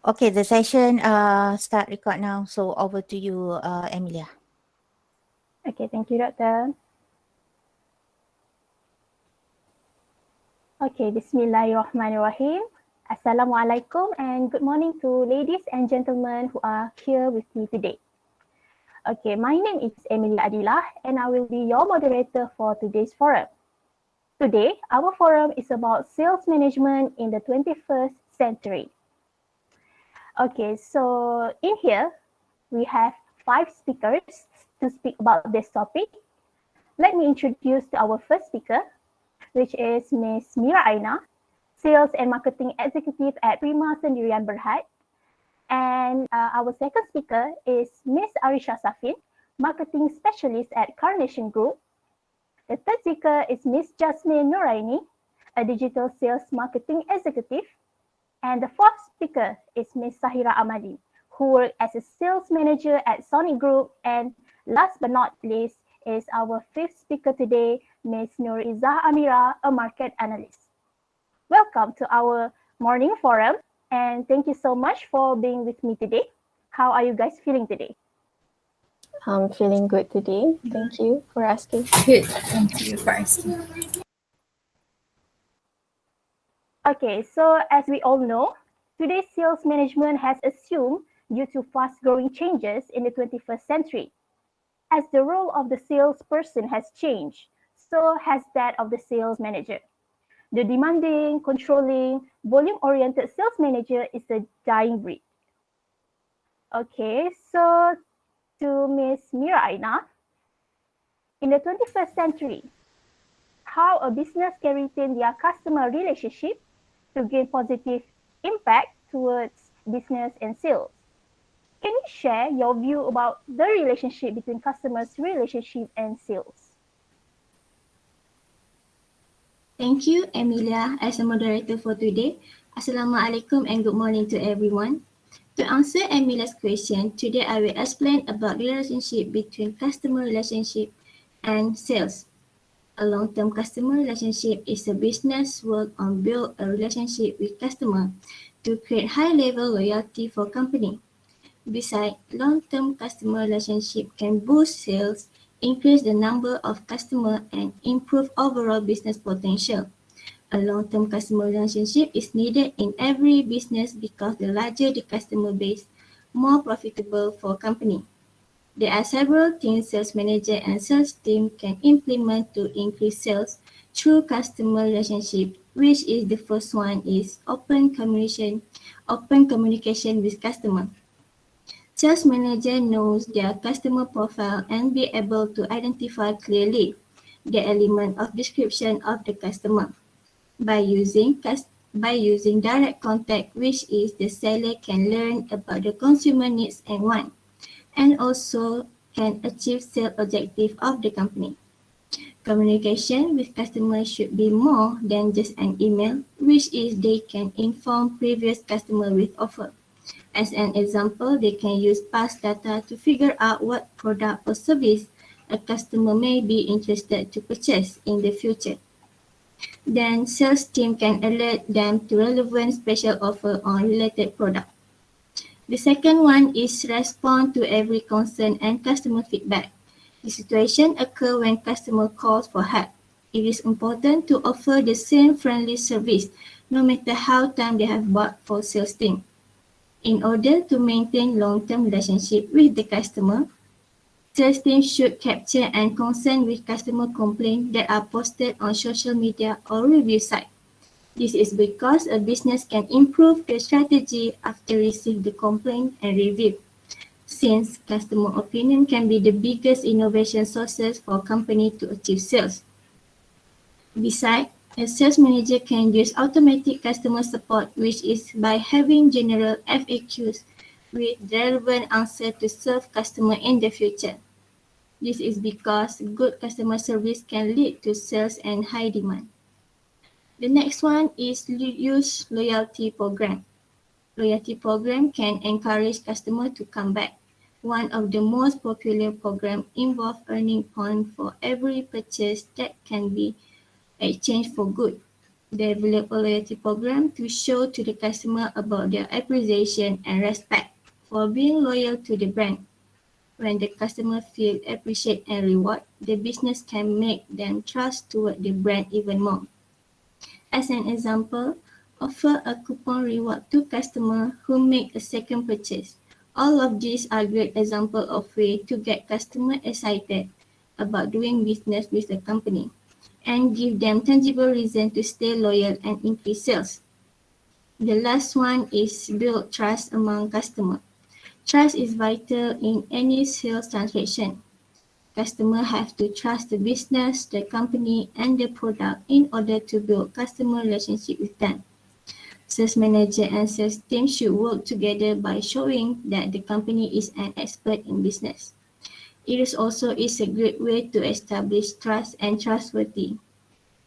Okay, the session start record now. So over to you, Amelia. Okay, thank you, Doctor. Okay, Bismillahirrahmanirrahim. Assalamualaikum and good morning to ladies and gentlemen who are here with me today. Okay, my name is Amelia ADILAH and I will be your moderator for today's forum. Today, our forum is about sales management in the 21st century. Okay, so in here, we have 5 speakers to speak about this topic. Let me introduce to our first speaker, which is Ms. MIRA AINA, Sales and Marketing Executive at Prima Sendirian Berhad. And our second speaker is Ms. ARISHA SAFIN, Marketing Specialist at Carnation Group. The third speaker is Ms. JASMIN NURAINI, a Digital Sales Marketing Executive. And the fourth speaker is Ms. SAHIRA AMALIN, who works as a Sales Manager at Sonic Group. And last but not least is our fifth speaker today, Ms. IZZAH AMEERA, a Market Analyst. Welcome to our morning forum, and thank you so much for being with me today. How are you guys feeling today? I'm feeling good today. Thank you for asking. Good. Thank you for asking. Okay, so as we all know, today's sales management has assumed due to fast-growing changes in the 21st century. As the role of the salesperson has changed, so has that of the sales manager. The demanding, controlling, volume-oriented sales manager is a dying breed. Okay, so to Ms. MIRA AINA, in the 21st century, how a business can retain their customer relationship to gain positive impact towards business and sales. Can you share your view about the relationship between customers' relationship and sales? Thank you, Amelia, as a moderator for today. Assalamualaikum and good morning to everyone. To answer Amelia's question, today I will explain about the relationship between customer relationship and sales. A long-term customer relationship is a business work on build a relationship with customer to create high-level loyalty for company. Besides, long-term customer relationship can boost sales, increase the number of customers, and improve overall business potential. A long-term customer relationship is needed in every business because the larger the customer base, more profitable for company. There are several things sales manager and sales team can implement to increase sales through customer relationship, which is the first one is open communication with customer. Sales manager knows their customer profile and be able to identify clearly the element of description of the customer. By using direct contact, which is the seller can learn about the consumer needs and want, and also can achieve sales objective of the company. Communication with customers should be more than just an email, which is they can inform previous customer with offer. As an example, they can use past data to figure out what product or service a customer may be interested to purchase in the future. Then sales team can alert them to relevant special offer on related product. The second one is respond to every concern and customer feedback. The situation occurs when customer calls for help. It is important to offer the same friendly service no matter how time they have bought for sales team. In order to maintain long-term relationship with the customer, sales team should capture and concern with customer complaints that are posted on social media or review site. This is because a business can improve the strategy after receive the complaint and review, since customer opinion can be the biggest innovation sources for company to achieve sales. Besides, a sales manager can use automatic customer support, which is by having general FAQs with relevant answer to serve customer in the future. This is because good customer service can lead to sales and high demand. The next one is use loyalty program. Loyalty program can encourage customer to come back. One of the most popular program involve earning points for every purchase that can be exchanged for good. Develop a loyalty program to show to the customer about their appreciation and respect for being loyal to the brand. When the customer feel appreciated and rewarded, the business can make them trust toward the brand even more. As an example, offer a coupon reward to customers who make a second purchase. All of these are great examples of ways to get customers excited about doing business with the company and give them tangible reason to stay loyal and increase sales. The last one is build trust among customers. Trust is vital in any sales transaction. Customers have to trust the business, the company, and the product in order to build customer relationship with them. Sales manager and sales team should work together by showing that the company is an expert in business. It is also a great way to establish trust and trustworthy.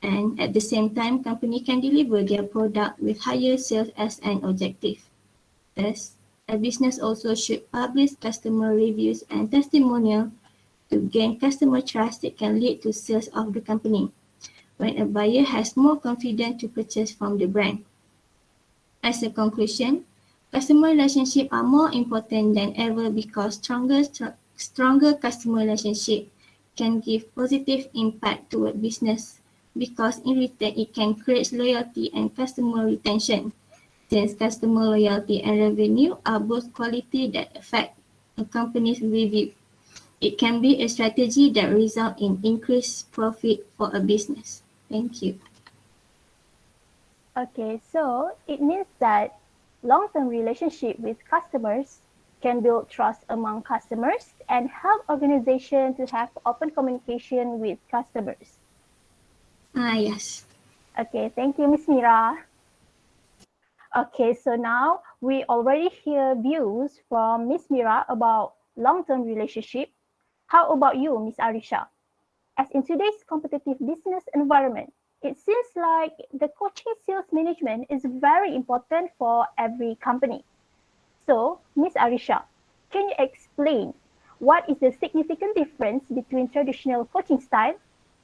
And at the same time, company can deliver their product with higher sales as an objective. Thus, a business also should publish customer reviews and testimonials to gain customer trust that can lead to sales of the company when a buyer has more confidence to purchase from the brand. As a conclusion, customer relationships are more important than ever because stronger customer relationship can give positive impact toward business because in return it can create loyalty and customer retention. Since customer loyalty and revenue are both quality that affect a company's review, it can be a strategy that results in increased profit for a business. Thank you. Okay, so it means that long-term relationship with customers can build trust among customers and help organizations to have open communication with customers. Yes. Okay, thank you, Ms. Mira. Okay, so now we already hear views from Ms. Mira about long-term relationship. How about you, Ms. Arisha? As in today's competitive business environment, it seems like the coaching sales management is very important for every company. So, Ms. Arisha, can you explain what is the significant difference between traditional coaching style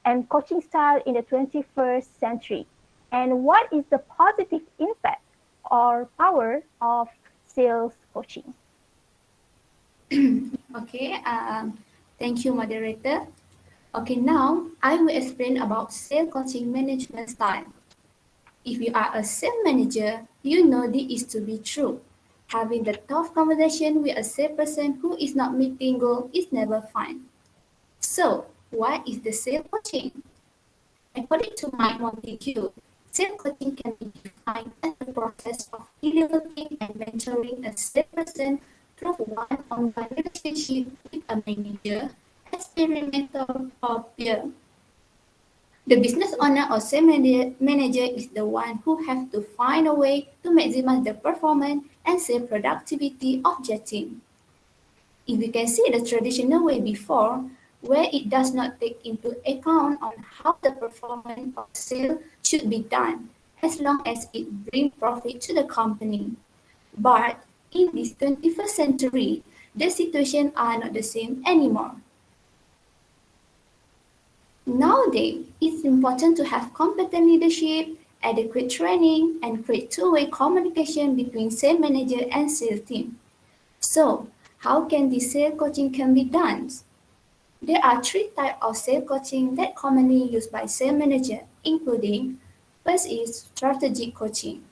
and coaching style in the 21st century? And what is the positive impact or power of sales coaching? Okay, thank you, moderator. Okay, now I will explain about sales coaching management style. If you are a sales manager, you know this is to be true. Having the tough conversation with a salesperson who is not meeting goal is never fun. So, what is the sales coaching? According to my multitude, sales coaching can be defined as the process of developing and mentoring a salesperson through one-on-one relationship with a manager, experimenter, or peer. The business owner or sales manager is the one who has to find a way to maximize the performance and sales productivity of their team. If we can see the traditional way before, where it does not take into account on how the performance of sale should be done, as long as it brings profit to the company. But in this 21st century, the situation are not the same anymore. Nowadays, it's important to have competent leadership, adequate training, and create two-way communication between sales manager and sales team. So, how can this sales coaching can be done? There are three types of sales coaching that commonly used by sales manager, including first is strategic coaching.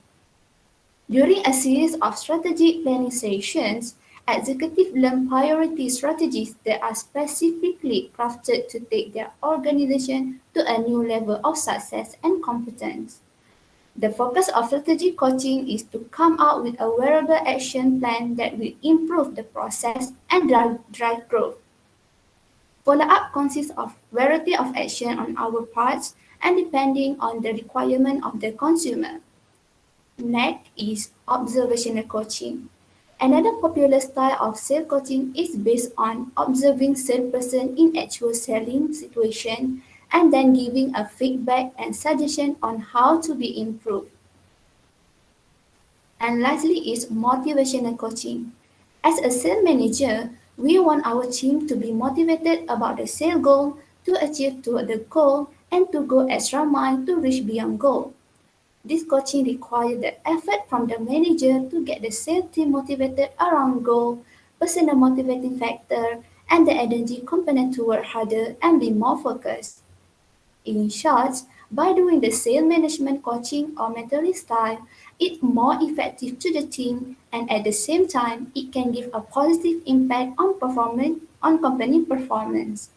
During a series of strategic planning sessions, executives learn priority strategies that are specifically crafted to take their organization to a new level of success and competence. The focus of strategic coaching is to come out with a wearable action plan that will improve the process and drive growth. Follow-up consists of variety of action on our parts and depending on the requirement of the consumer. Next is observational coaching. Another popular style of sales coaching is based on observing salesperson in actual selling situation and then giving a feedback and suggestion on how to be improved. And lastly is motivational coaching. As a sales manager, we want our team to be motivated about the sales goal, to achieve toward the goal, and to go extra mile to reach beyond goal. This coaching requires the effort from the manager to get the sales team motivated around goal, personal motivating factor, and the energy component to work harder and be more focused. In short, by doing the sales management coaching or mentoring style, it's more effective to the team and at the same time, it can give a positive impact on performance on company performance.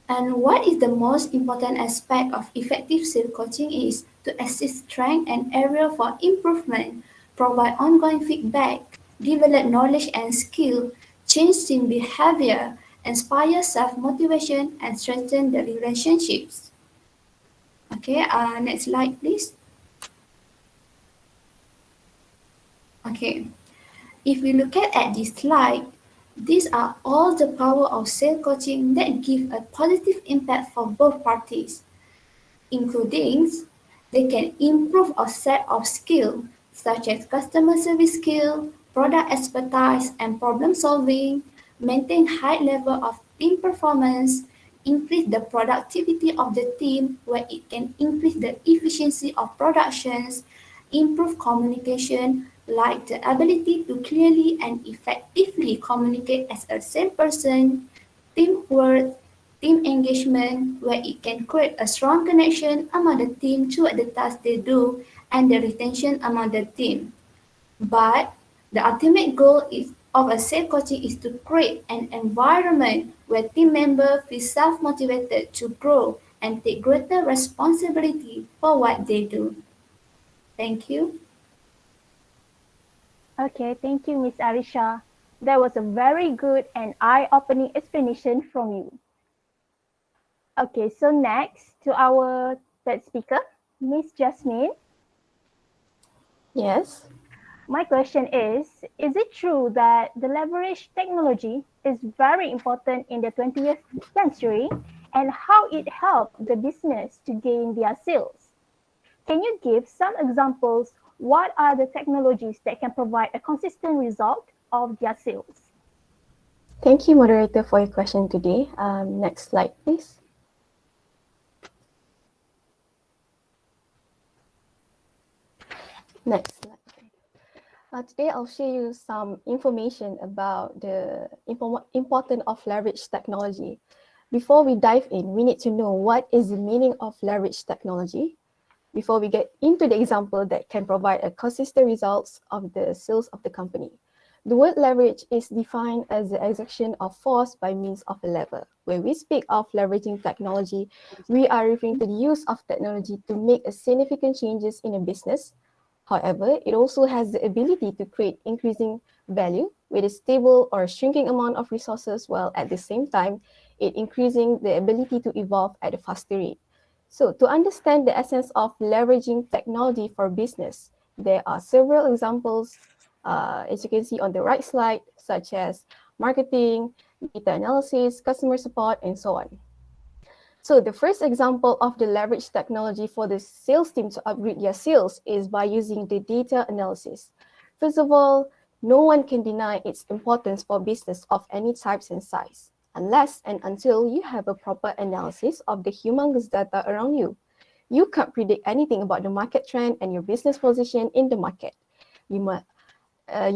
And what is the most important aspect of effective sales coaching is to assist strength and area for improvement, provide ongoing feedback, develop knowledge and skill, change team behavior, inspire self-motivation, and strengthen the relationships. Okay, next slide, please. Okay, if we look at this slide, these are all the power of sales coaching that give a positive impact for both parties, including they can improve a set of skills such as customer service skill, product expertise, and problem solving, maintain high level of team performance, increase the productivity of the team where it can increase the efficiency of productions, improve communication like the ability to clearly and effectively communicate as a same person, teamwork, team engagement, where it can create a strong connection among the team toward the task they do and the retention among the team. But the ultimate goal of a sales coaching is to create an environment where team members feel self-motivated to grow and take greater responsibility for what they do. Thank you. Okay, thank you, Miss Arisha. That was a very good and eye-opening explanation from you. Okay, so next to our third speaker, Miss Jasmine. Yes. My question is it true that the leverage technology is very important in the 20th century and how it helped the business to gain their sales? Can you give some examples? What are the technologies that can provide a consistent result of their sales? Thank you, moderator, for your question today. Next slide, please. Next slide. Today, I'll share you some information about the importance of leverage technology. Before we dive in, we need to know what is the meaning of leverage technology before we get into the example that can provide a consistent results of the sales of the company. The word leverage is defined as the exertion of force by means of a lever. When we speak of leveraging technology, we are referring to the use of technology to make a significant changes in a business. However, it also has the ability to create increasing value with a stable or shrinking amount of resources, while at the same time, it increasing the ability to evolve at a faster rate. So to understand the essence of leveraging technology for business, there are several examples, as you can see on the right slide, such as marketing, data analysis, customer support, and so on. So the first example of the leverage technology for the sales team to upgrade their sales is by using the data analysis. First of all, no one can deny its importance for business of any types and size, unless and until you have a proper analysis of the humongous data around you. You can't predict anything about the market trend and your business position in the market. You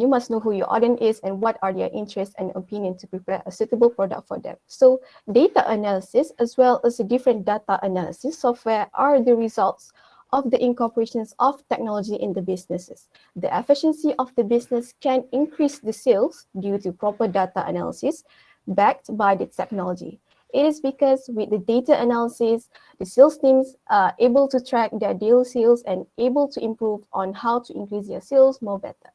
must know who your audience is and what are their interests and opinions to prepare a suitable product for them. So data analysis as well as a different data analysis software are the results of the incorporations of technology in the businesses. The efficiency of the business can increase the sales due to proper data analysis backed by the technology. It is because with the data analysis, the sales teams are able to track their daily sales and able to improve on how to increase their sales more better.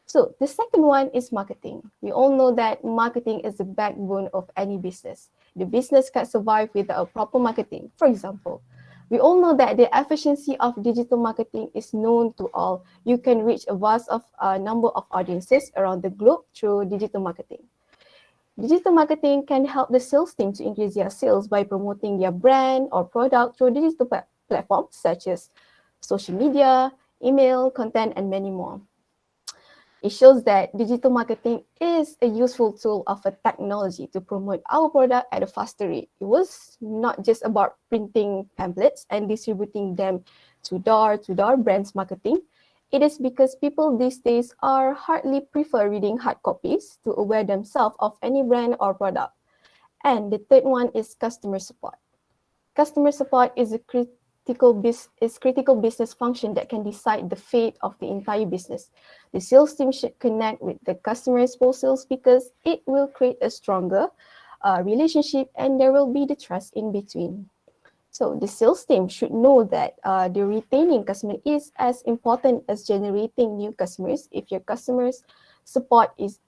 So the second one is marketing. We all know that marketing is the backbone of any business. The business can't survive without proper marketing. For example, we all know that the efficiency of digital marketing is known to all. You can reach a vast number of audiences around the globe through digital marketing. Digital marketing can help the sales team to increase their sales by promoting their brand or product through digital platforms such as social media, email, content, and many more. It shows that digital marketing is a useful tool of a technology to promote our product at a faster rate. It was not just about printing pamphlets and distributing them to door brands marketing. It is because people these days are hardly prefer reading hard copies to aware themselves of any brand or product. And the third one is customer support. Customer support is a critical business function that can decide the fate of the entire business. The sales team should connect with the customers post sales because it will create a stronger relationship and there will be the trust in between. So the sales team should know that the retaining customer is as important as generating new customers. If your customers support is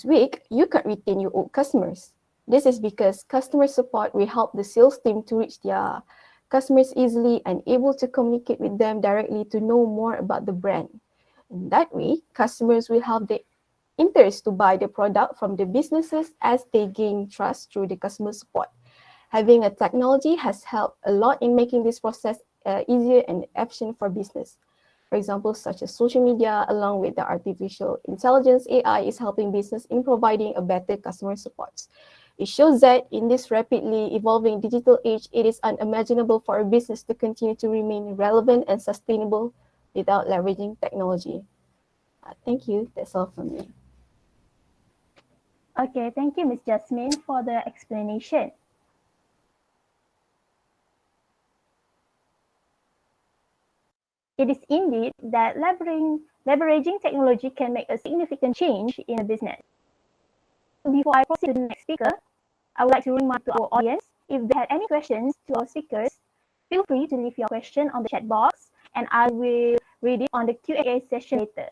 weak, you can't retain your old customers. This is because customer support will help the sales team to reach their customers easily and able to communicate with them directly to know more about the brand. In that way, customers will have the interest to buy the product from the businesses as they gain trust through the customer support. Having a technology has helped a lot in making this process easier and efficient for business. For example, such as social media, along with the artificial intelligence, AI is helping business in providing a better customer support. It shows that in this rapidly evolving digital age, it is unimaginable for a business to continue to remain relevant and sustainable without leveraging technology. Thank you. That's all from me. Okay, thank you, Ms. Jasmine, for the explanation. It is indeed that leveraging technology can make a significant change in a business. Before I proceed to the next speaker, I would like to remind to our audience, if they have any questions to our speakers, feel free to leave your question on the chat box and I will read it on the Q&A session later.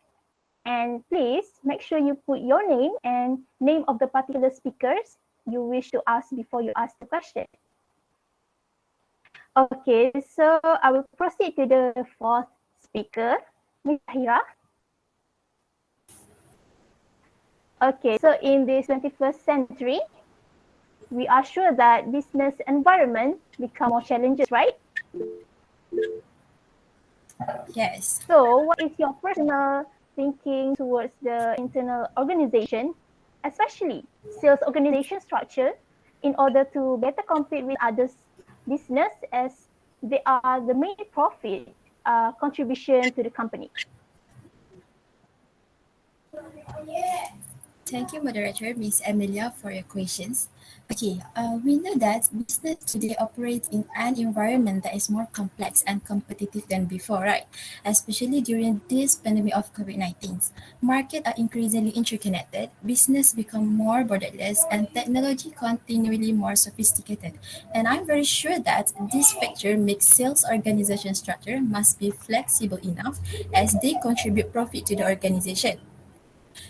And please make sure you put your name and name of the particular speakers you wish to ask before you ask the question. Okay, so I will proceed to the fourth speaker, Ms. SAHIRA. Okay, so in the 21st century, we are sure that business environment become more challenges, right? Yes. So what is your personal thinking towards the internal organization, especially sales organization structure, in order to better compete with others' business as they are the main profit contribution to the company? Thank you, moderator, Ms. Amelia, for your questions. Okay, we know that business today operates in an environment that is more complex and competitive than before, right? Especially during this pandemic of COVID-19. Markets are increasingly interconnected, business become more borderless, and technology continually more sophisticated. And I'm very sure that this factor makes sales organization structure must be flexible enough as they contribute profit to the organization.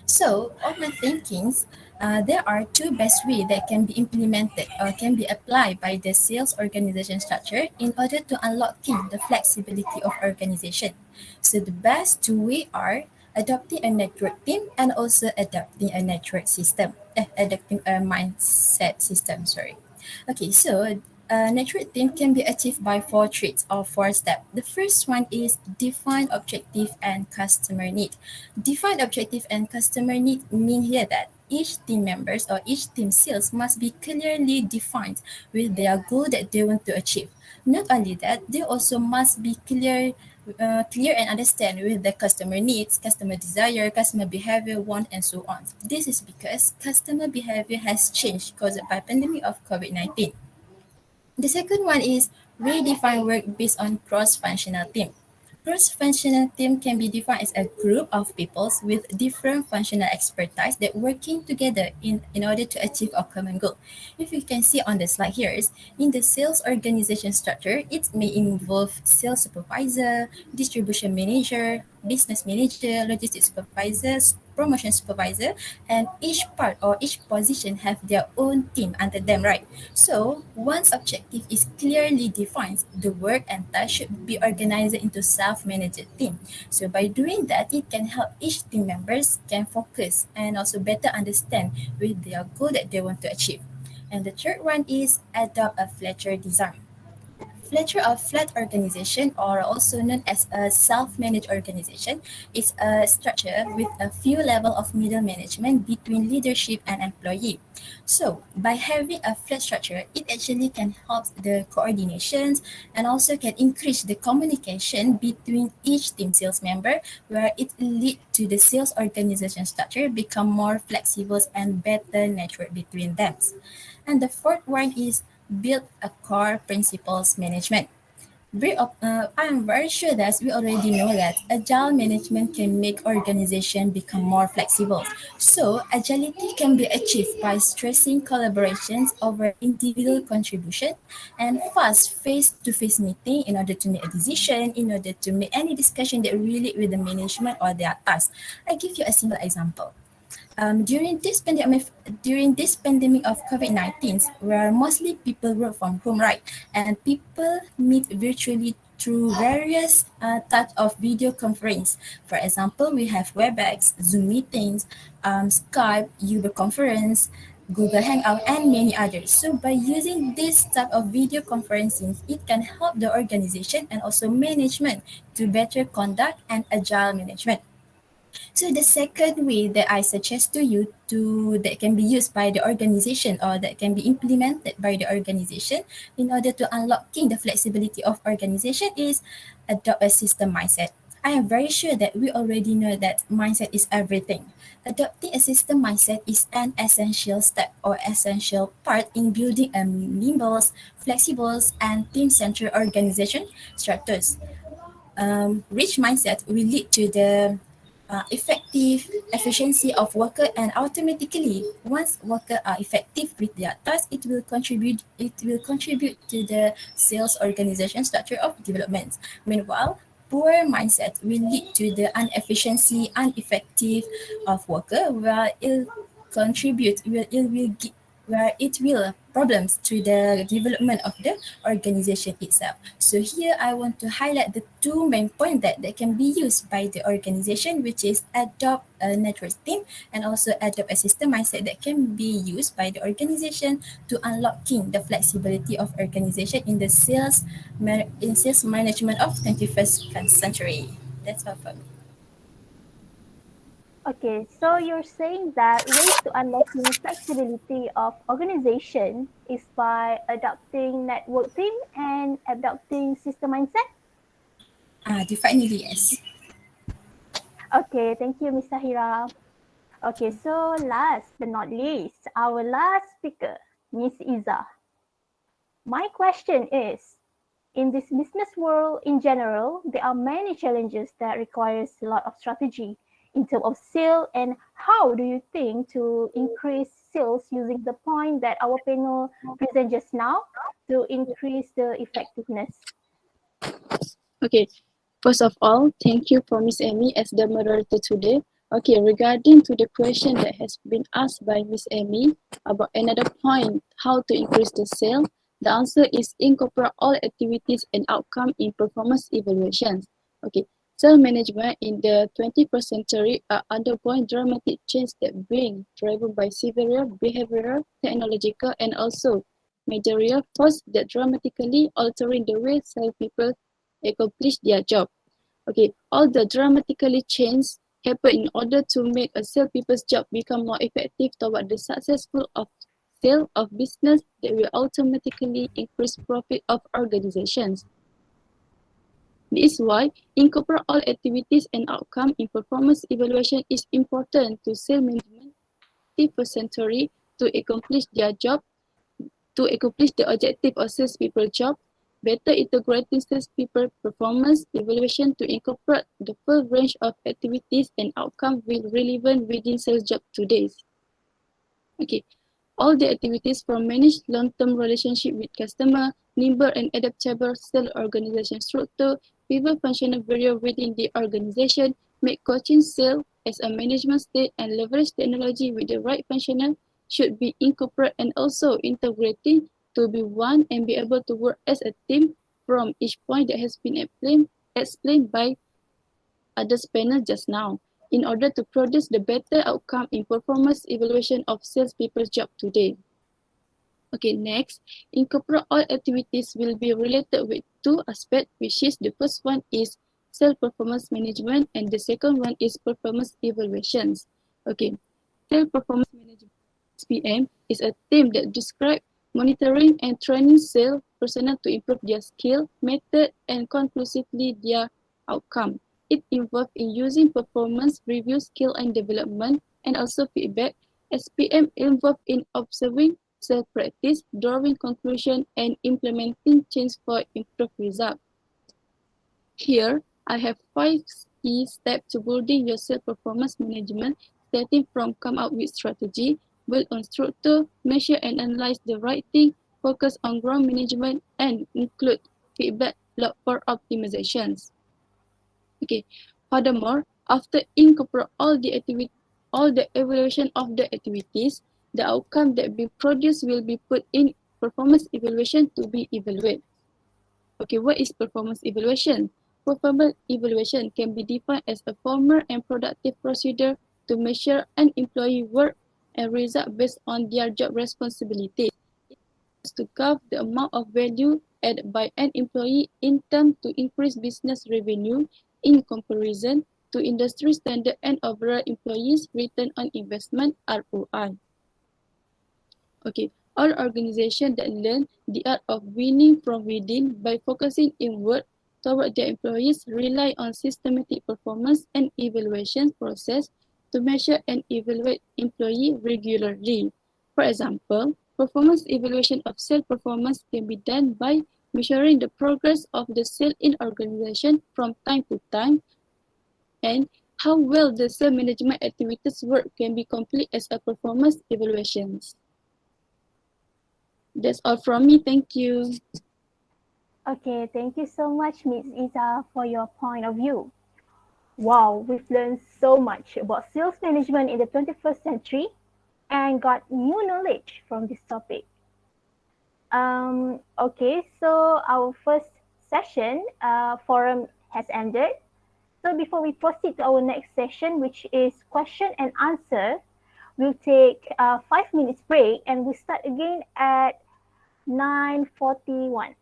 So, on my thinkings, there are two best ways that can be implemented or can be applied by the sales organization structure in order to unlocking the flexibility of organization. So, the best two ways are adopting a network team and also adopting a network system, adopting a mindset system, sorry. Okay, so network team can be achieved by four traits or four steps. The first one is define objective and customer need. Define objective and customer need mean here that each team members or each team sales must be clearly defined with their goal that they want to achieve. Not only that, they also must be clear and understand with the customer needs, customer desire, customer behavior, want, and so on. This is because customer behavior has changed caused by pandemic of COVID-19. The second one is redefine work based on cross-functional team. Cross-functional team can be defined as a group of people with different functional expertise that working together in order to achieve a common goal. If you can see on the slide here, is in the sales organization structure, it may involve sales supervisor, distribution manager, business manager, logistics supervisors, promotion supervisor, and each part or each position have their own team under them, right? So once objective is clearly defined, the work and task should be organized into self-managed team. So by doing that, it can help each team members can focus and also better understand with their goal that they want to achieve. And the third one is adopt a Fletcher design. flat organization, or also known as a self-managed organization, is a structure with a few levels of middle management between leadership and employee. So by having a flat structure, it actually can help the coordinations and also can increase the communication between each team sales member, where it lead to the sales organization structure become more flexible and better network between them. And the fourth one is build a core principles management. I am very sure that we already know that agile management can make organization become more flexible. So agility can be achieved by stressing collaborations over individual contribution and fast face-to-face meeting in order to make a decision, in order to make any discussion that relate with the management or their task. I give you a simple example. During this pandemic of COVID-19, where mostly people work from home, right, and people meet virtually through various types of video conference. For example, we have WebEx, Zoom meetings, Skype, Uber conference, Google Hangout, and many others. So by using this type of video conferencing, it can help the organization and also management to better conduct and agile management. So the second way that I suggest to you that can be used by the organization or that can be implemented by the organization in order to unlocking the flexibility of organization is adopt a system mindset. I am very sure that we already know that mindset is everything. Adopting a system mindset is an essential step or essential part in building a nimble, flexible, and team-centered organization structures. Rich mindset will lead to the effective efficiency of worker, and automatically once workers are effective with their task, it will contribute to the sales organization structure of development. Meanwhile, poor mindset will lead to the inefficiency, ineffective of worker, where it will problems to the development of the organization itself. So here I want to highlight the two main points that can be used by the organization, which is adopt a network team and also adopt a system mindset that can be used by the organization to unlocking the flexibility of organization in the sales management of 21st century. That's all for me. Okay, so you're saying that ways to unlocking flexibility of organization is by adopting network team and adopting system mindset? Definitely yes. Okay, thank you, Ms. Sahira. Okay, so last but not least, our last speaker, Ms. IZZAH. My question is, in this business world in general, there are many challenges that requires a lot of strategy in terms of sale, and how do you think to increase sales using the point that our panel present just now to increase the effectiveness? Okay, first of all, thank you for Miss Amy as the moderator today. Okay, regarding to the question that has been asked by Miss Amy about another point, how to increase the sale, the answer is incorporate all activities and outcome in performance evaluations. Okay, sales management in the 21st century are undergoing dramatic change that being driven by severe behavioral, technological, and also managerial force that dramatically altering the way salespeople accomplish their job. Okay, all the dramatically change happen in order to make a salespeople's job become more effective toward the successful of sale of business that will automatically increase profit of organizations. This is why incorporate all activities and outcome in performance evaluation is important to sales management 21st century to accomplish their job, to accomplish the objective of salespeople job. Better integrating salespeople performance evaluation to incorporate the full range of activities and outcomes with relevant within sales job today. Okay, all the activities from manage long-term relationship with customer, nimble and adaptable sales organization structure, pivot functional barrier within the organization, make coaching sales as a management state and leverage technology with the right functional should be incorporated and also integrating to be one and be able to work as a team from each point that has been explained by others panel just now in order to produce the better outcome in performance evaluation of salespeople's job today. Okay, next, incorporate all activities will be related with two aspects, which is the first one is self-performance management and the second one is performance evaluations. Okay, self-performance management SPM is a term that describes monitoring and training sales personnel to improve their skill, method, and conclusively their outcome. It involves in using performance review, skill and development, and also feedback. SPM involved in observing sales practice, drawing conclusion, and implementing change for improved result. Here, I have 5 key steps to building your self-performance management, starting from come up with strategy, build on structure, measure and analyze the right thing, focus on growth management, and include feedback log for optimizations. Okay. Furthermore, after incorporate all the evaluation of the activities, the outcome that be produced will be put in performance evaluation to be evaluated. Okay, what is performance evaluation? Performance evaluation can be defined as a formal and productive procedure to measure an employee work and result based on their job responsibilities. It is to gauge the amount of value added by an employee in terms to increase business revenue in comparison to industry standard and overall employees' return on investment (ROI). Okay, all organizations that learn the art of winning from within by focusing inward toward their employees rely on systematic performance and evaluation process to measure and evaluate employee regularly. For example, performance evaluation of sales performance can be done by measuring the progress of the sales in organization from time to time, and how well the sales management activities work can be complete as a performance evaluations. That's all from me. Thank you. Okay, thank you so much, Ms. Izzah, for your point of view. Wow, we've learned so much about sales management in the 21st century and got new knowledge from this topic. Okay, so our first session forum has ended. So before we proceed to our next session, which is question and answer, we'll take a 5 minutes break and we'll start again at 9:41.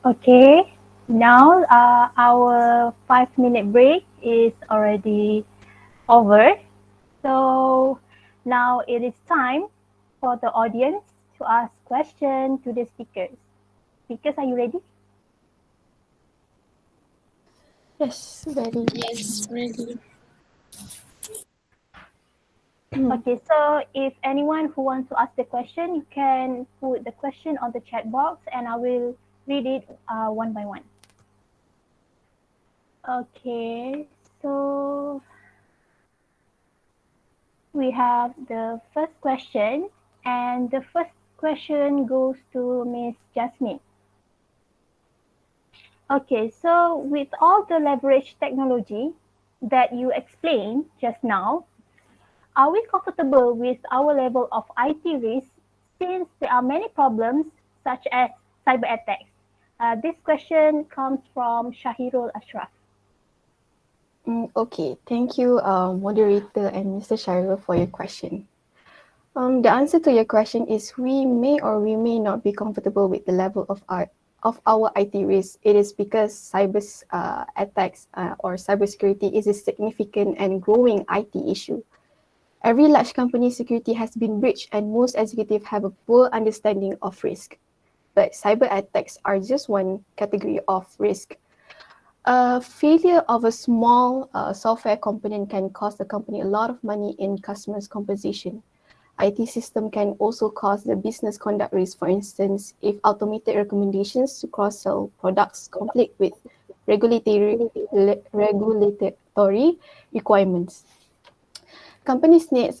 Okay, now our 5-minute break is already over. So now it is time for the audience to ask questions to the speakers. Speakers, are you ready? Yes, very. Yes, really. Okay, so if anyone who wants to ask the question, you can put the question on the chat box and I will read it one by one. Okay, so we have the first question, and the first question goes to Miss Jasmine. Okay, so with all the leverage technology that you explained just now, are we comfortable with our level of IT risk since there are many problems such as cyber attacks? This question comes from Shahirul Ashraf. Okay, thank you, moderator and Mr. Shahirul, for your question. The answer to your question is we may or we may not be comfortable with the level of our IT risk. It is because cyber attacks or cybersecurity is a significant and growing IT issue. Every large company's security has been breached and most executives have a poor understanding of risk. But cyber attacks are just one category of risk. Failure of a small software component can cost the company a lot of money in customers' compensation. IT system can also cause the business conduct risk, for instance, if automated recommendations to cross-sell products conflict with regulatory requirements. Companies need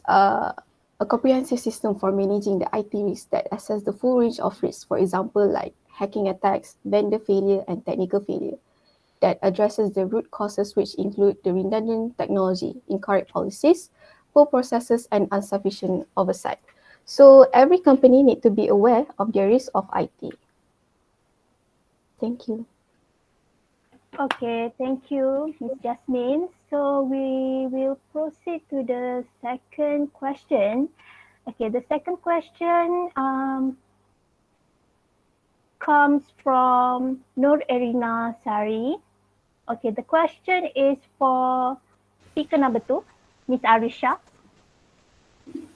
a comprehensive system for managing the IT risks that assess the full range of risks, for example, like hacking attacks, vendor failure, and technical failure, that addresses the root causes, which include the redundant technology, incorrect policies, poor processes, and insufficient oversight. So every company needs to be aware of the risk of IT. Thank you. Okay, thank you, Ms. Jasmine. So we will proceed to the second question. Okay, the second question comes from NURAINI Sari. Okay, the question is for speaker number 2, Ms. ARISHA.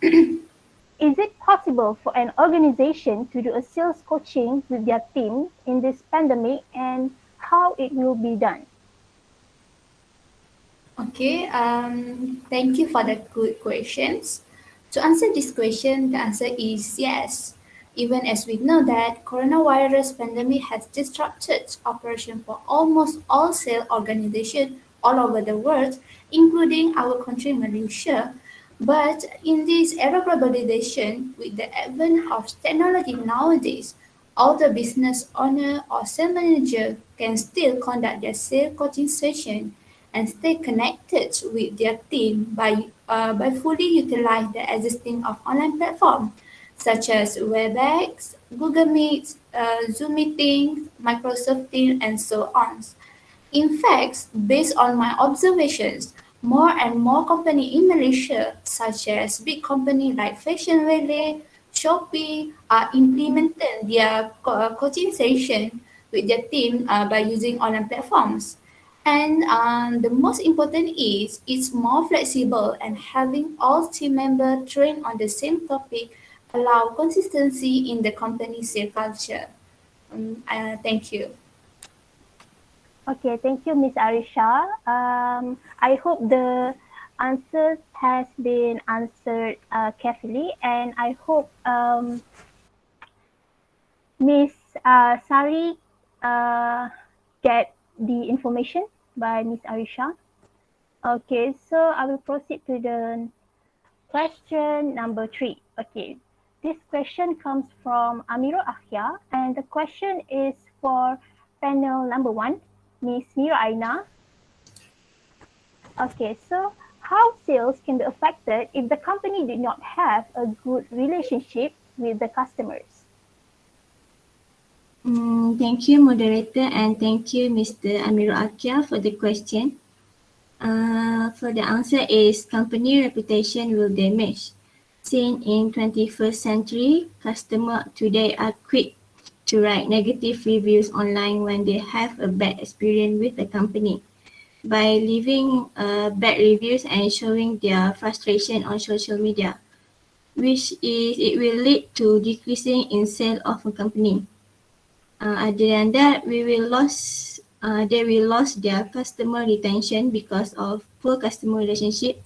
Is it possible for an organization to do a sales coaching with their team in this pandemic, and how it will be done? Okay, thank you for the good questions. To answer this question, the answer is yes. Even as we know that coronavirus pandemic has disrupted operation for almost all sales organizations all over the world, including our country Malaysia. But in this era of globalization, with the advent of technology nowadays, all the business owner or sales manager can still conduct their sales coaching session and stay connected with their team by fully utilize the existing of online platform such as WebEx, Google Meet, Zoom meetings, Microsoft Teams, and so on. In fact, based on my observations, more and more companies in Malaysia, such as big companies like Fashion Valley, Shopee, are implementing their coaching session with their team by using online platforms. And the most important is it's more flexible, and having all team members trained on the same topic allow consistency in the company's sales culture. Thank you. Okay, thank you, Ms. Arisha. I hope the answers has been answered carefully, and I hope Ms. Sari get the information by Ms. Arisha. Okay, so I will proceed to the question number 3. Okay, this question comes from Amiro Akhya, and the question is for panel number 1, Ms. MIRA AINA. Okay, so how sales can be affected if the company did not have a good relationship with the customers? Thank you, moderator, and thank you, Mr. Amiro Akia, for the question. For the answer is company reputation will damage. Since in 21st century, customers today are quick to write negative reviews online when they have a bad experience with the company. By leaving bad reviews and showing their frustration on social media, which is it will lead to decreasing in sale of a company. Other than that, they will lose their customer retention because of poor customer relationship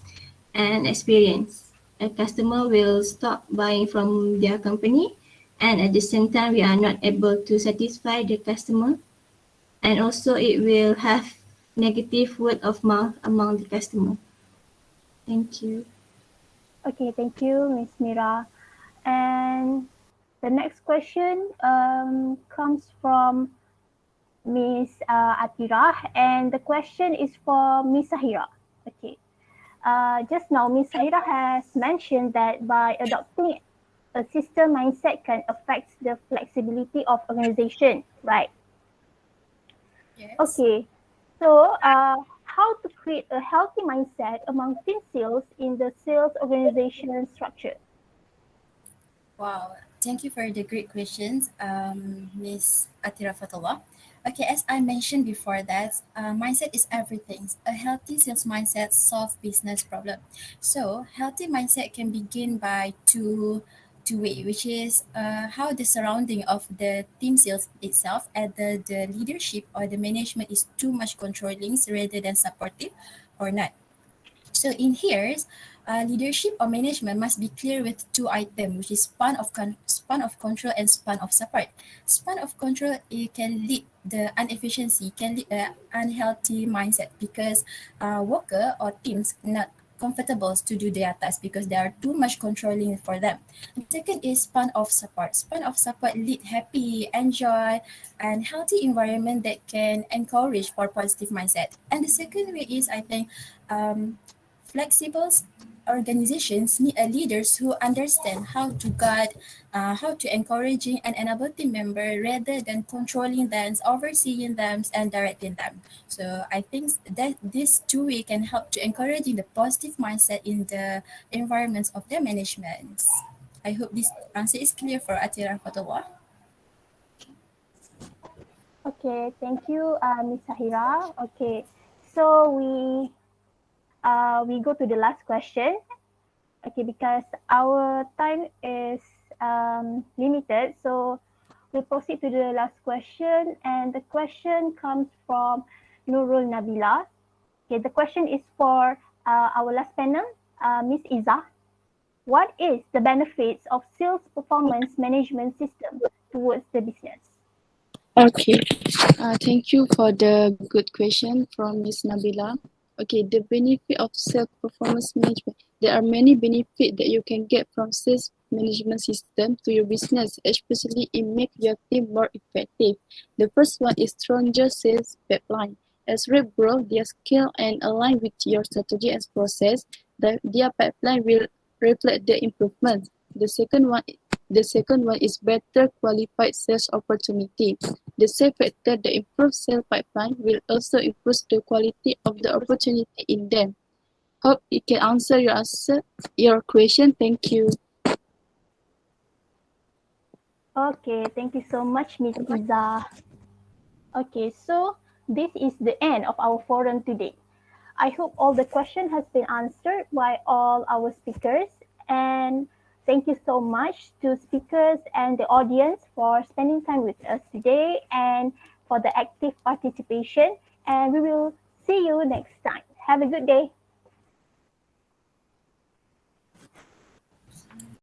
and experience. A customer will stop buying from their company, and at the same time, we are not able to satisfy the customer. And also, it will have negative word of mouth among the customer. Thank you. Okay, thank you, Ms. Mira. And the next question comes from Ms. Atira, and the question is for Ms. Sahira. Okay. Just now, Ms. Sahira has mentioned that by adopting a system mindset can affect the flexibility of organization, right? Yes. Okay. So, how to create a healthy mindset among team sales in the sales organization structure? Wow, thank you for the great questions, Miss Atira Fatullah. Okay, as I mentioned before that, mindset is everything. A healthy sales mindset solves business problem. So, healthy mindset can begin by two way, which is how the surrounding of the team sales itself, either the leadership or the management is too much controlling rather than supportive or not. So in here, leadership or management must be clear with two items, which is span of control and span of support. Span of control, it can lead the inefficiency, can lead a unhealthy mindset because worker or teams not comfortable to do their tasks because they are too much controlling for them. The second is span of support. Span of support lead happy, enjoy, and healthy environment that can encourage for positive mindset. And the second way is, I think, flexible organizations need leaders who understand how to guide, how to encouraging and enable team member rather than controlling them, overseeing them, and directing them. So I think that this two way can help to encouraging the positive mindset in the environments of the management. I hope this answer is clear for Atira Fatullah. Okay, thank you, Ms. Sahira. Okay, so we go to the last question. Okay, because our time is limited, so we proceed to the last question, and the question comes from Nurul Nabila. Okay, the question is for our last panel, Ms. IZZAH. What is the benefits of sales performance management system towards the business? Okay, thank you for the good question from Ms. Nabila. Okay, the benefit of sales performance management. There are many benefits that you can get from sales management system to your business, especially it make your team more effective. The first one is stronger sales pipeline. As rep grow their scale and align with your strategy and process, their pipeline will reflect the improvement. The second one is better qualified sales opportunity. The same factor that improves sales pipeline will also improve the quality of the opportunity in them. Hope it can answer your question. Thank you. Okay, thank you so much, Ms. IZZAH. Okay, so this is the end of our forum today. I hope all the questions has been answered by all our speakers, and thank you so much to speakers and the audience for spending time with us today and for the active participation, and we will see you next time. Have a good day.